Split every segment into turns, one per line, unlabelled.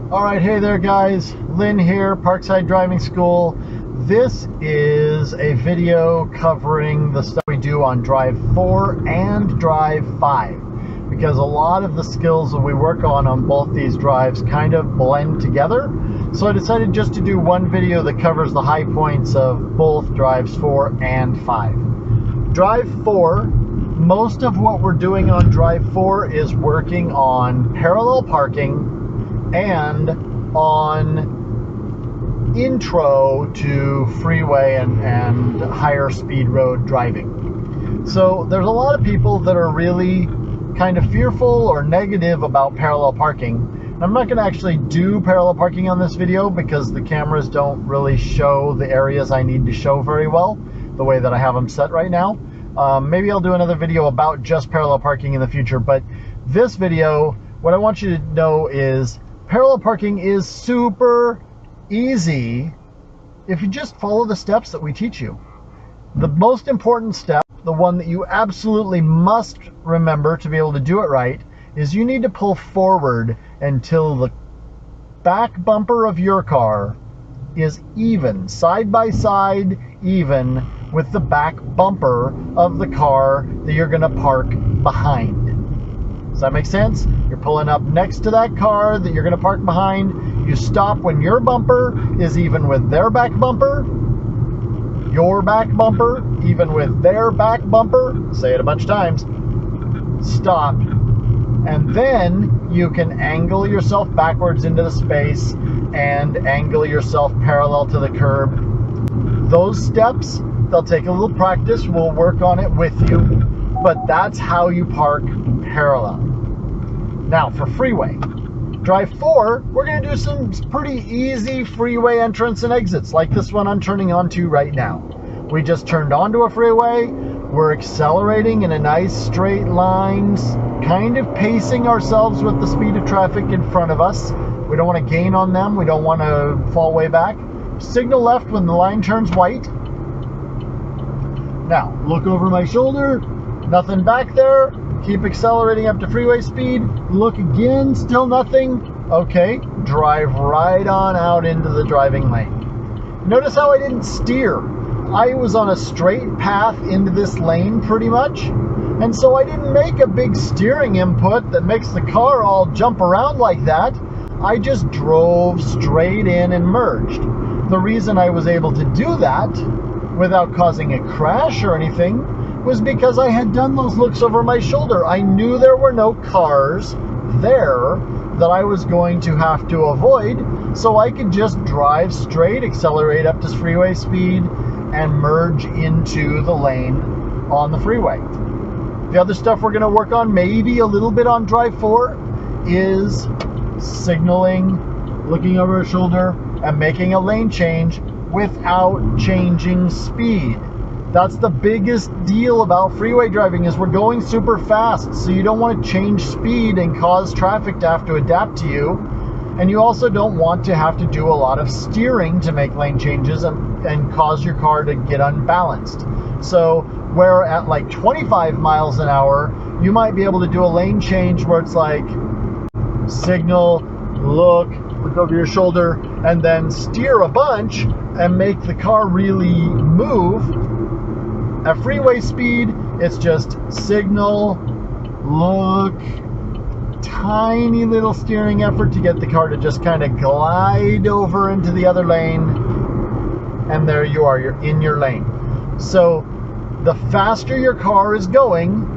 Alright, hey there guys, Lynn here, Parkside Driving School. This is a video covering the stuff we do on Drive 4 and Drive 5, because a lot of the skills that we work on both these drives kind of blend together. So I decided just to do one video that covers the high points of both Drives 4 and 5. Drive 4, most of what we're doing on Drive 4 is working on parallel parking and on intro to freeway and higher speed road driving. So there's a lot of people that are really kind of fearful or negative about parallel parking. I'm not going to actually do parallel parking on this video because the cameras don't really show the areas I need to show very well, the way that I have them set right now. Maybe I'll do another video about just parallel parking in the future, but this video, what I want you to know is parallel parking is super easy if you just follow the steps that we teach you. The most important step, the one that you absolutely must remember to be able to do it right, is you need to pull forward until the back bumper of your car is even, side by side, even with the back bumper of the car that you're going to park behind. Does that make sense? You're pulling up next to that car that you're going to park behind. You stop when your bumper is even with their back bumper. Your back bumper even with their back bumper. Say it a bunch of times. Stop. And then you can angle yourself backwards into the space and angle yourself parallel to the curb. Those steps, they'll take a little practice. We'll work on it with you. But that's how you park parallel. Now for freeway, Drive 4, we're going to do some pretty easy freeway entrance and exits, like this one I'm turning onto right now. We just turned onto a freeway. We're accelerating in a nice straight line, kind of pacing ourselves with the speed of traffic in front of us. We don't want to gain on them. We don't want to fall way back. Signal left when the line turns white. Now, look over my shoulder. Nothing back there. Keep accelerating up to freeway speed. Look again, still nothing. Okay, drive right on out into the driving lane. Notice how I didn't steer. I was on a straight path into this lane pretty much. And so I didn't make a big steering input that makes the car all jump around like that. I just drove straight in and merged. The reason I was able to do that without causing a crash or anything was because I had done those looks over my shoulder. I knew there were no cars there that I was going to have to avoid, so I could just drive straight, accelerate up to freeway speed, and merge into the lane on the freeway. The other stuff we're going to work on, maybe a little bit on Drive 4, is signaling, looking over our shoulder, and making a lane change without changing speed. That's the biggest deal about freeway driving, is we're going super fast, so you don't want to change speed and cause traffic to have to adapt to you. And you also don't want to have to do a lot of steering to make lane changes and cause your car to get unbalanced. So where at like 25 miles an hour, you might be able to do a lane change where it's like signal, look over your shoulder, and then steer a bunch and make the car really move. At freeway speed, it's just signal, look, tiny little steering effort to get the car to just kind of glide over into the other lane, and there you are, you're in your lane. So the faster your car is going,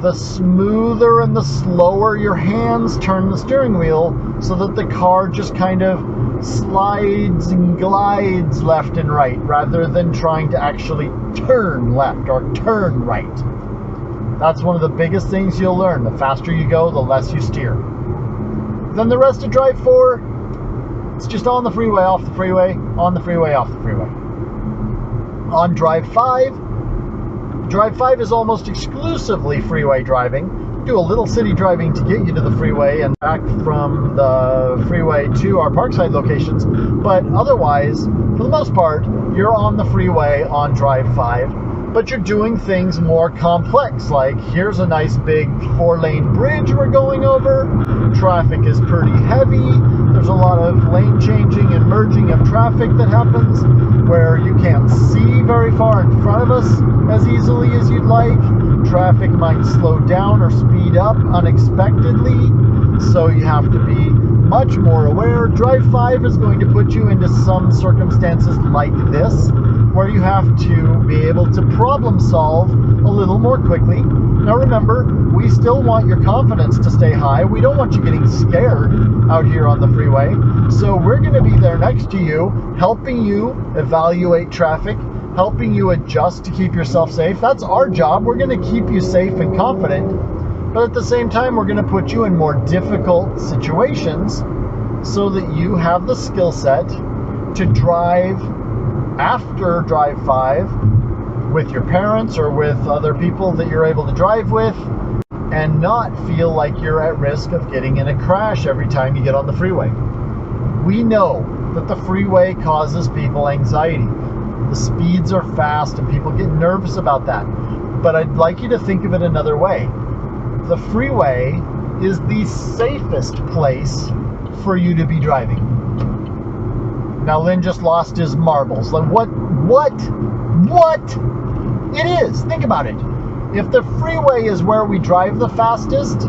the smoother and the slower your hands turn the steering wheel, so that the car just kind of slides and glides left and right, rather than trying to actually turn left or turn right. That's one of the biggest things you'll learn. The faster you go, the less you steer. Then the rest of Drive 4, it's just on the freeway, off the freeway, on the freeway, off the freeway. On Drive 5, Drive 5 is almost exclusively freeway driving. Do a little city driving to get you to the freeway and back from the freeway to our Parkside locations, but otherwise, for the most part, you're on the freeway on Drive 5. but you're doing things more complex, like here's a nice big 4-lane bridge we're going over, traffic is pretty heavy, there's a lot of lane changing and merging of traffic that happens where you can't see very far in front of us as easily as you'd like, traffic might slow down or speed up unexpectedly, so you have to be much more aware. Drive 5 is going to put you into some circumstances like this, where you have to be able to problem solve a little more quickly. Now remember, we still want your confidence to stay high. We don't want you getting scared out here on the freeway. So we're going to be there next to you, helping you evaluate traffic, helping you adjust to keep yourself safe. That's our job. We're going to keep you safe and confident. But at the same time, we're going to put you in more difficult situations so that you have the skill set to drive after Drive 5 with your parents or with other people that you're able to drive with and not feel like you're at risk of getting in a crash every time you get on the freeway. We know that the freeway causes people anxiety. The speeds are fast and people get nervous about that. But I'd like you to think of it another way. The freeway is the safest place for you to be driving. Now, Lynn just lost his marbles. Like, what? It is. Think about it. If the freeway is where we drive the fastest,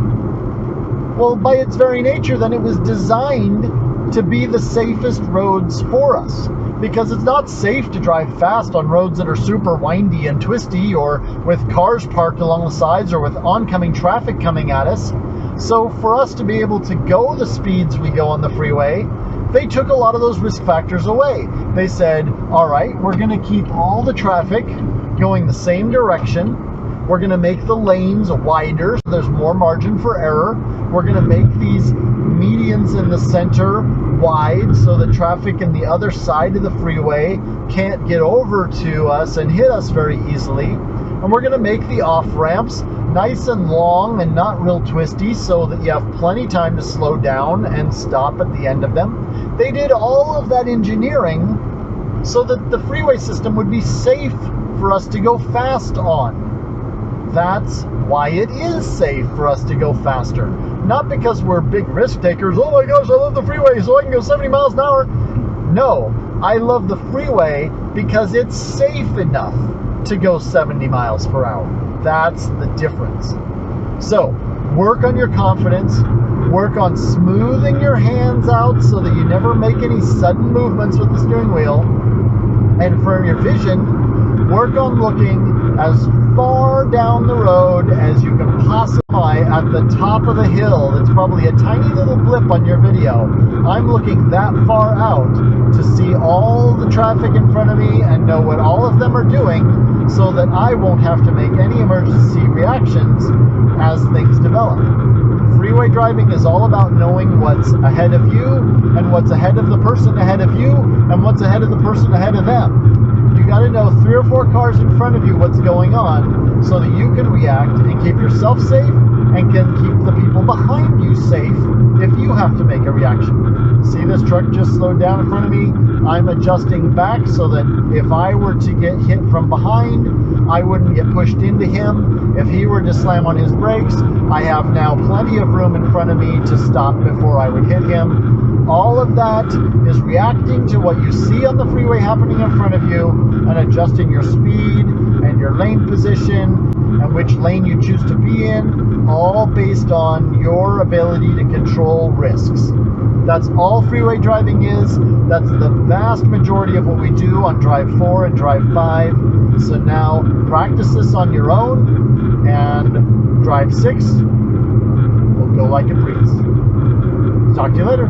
well, by its very nature, then it was designed to be the safest roads for us. Because it's not safe to drive fast on roads that are super windy and twisty or with cars parked along the sides or with oncoming traffic coming at us. So for us to be able to go the speeds we go on the freeway, they took a lot of those risk factors away. They said, all right, we're going to keep all the traffic going the same direction. We're going to make the lanes wider so there's more margin for error. We're going to make these medians in the center wide so the traffic in the other side of the freeway can't get over to us and hit us very easily. And we're going to make the off-ramps nice and long and not real twisty so that you have plenty time to slow down and stop at the end of them. They did all of that engineering so that the freeway system would be safe for us to go fast on. That's why it is safe for us to go faster. Not because we're big risk takers. Oh my gosh, I love the freeway so I can go 70 miles an hour. No, I love the freeway because it's safe enough to go 70 miles per hour. That's the difference. So, work on your confidence. Work on smoothing your hands out so that you never make any sudden movements with the steering wheel. And for your vision, work on looking as far down the road as you can possibly at the top of the hill. That's probably a tiny little blip on your video. I'm looking that far out to see all the traffic in front of me and know what all of them are doing so that I won't have to make any emergency reactions as things develop. Freeway driving is all about knowing what's ahead of you and what's ahead of the person ahead of you and what's ahead of the person ahead of them. You got to know 3 or 4 cars in front of you what's going on so that you can react and keep yourself safe and can keep the people behind you safe if you have to make a reaction. See, this truck just slowed down in front of me. I'm adjusting back so that if I were to get hit from behind, I wouldn't get pushed into him. If he were to slam on his brakes, I have now plenty of room in front of me to stop before I would hit him. All of that is reacting to what you see on the freeway happening in front of you and adjusting your speed and your lane position and which lane you choose to be in, all based on your ability to control risks. That's all freeway driving is. That's the vast majority of what we do on Drive 4 and Drive 5. So now practice this on your own, and Drive 6 will go like a breeze. Talk to you later.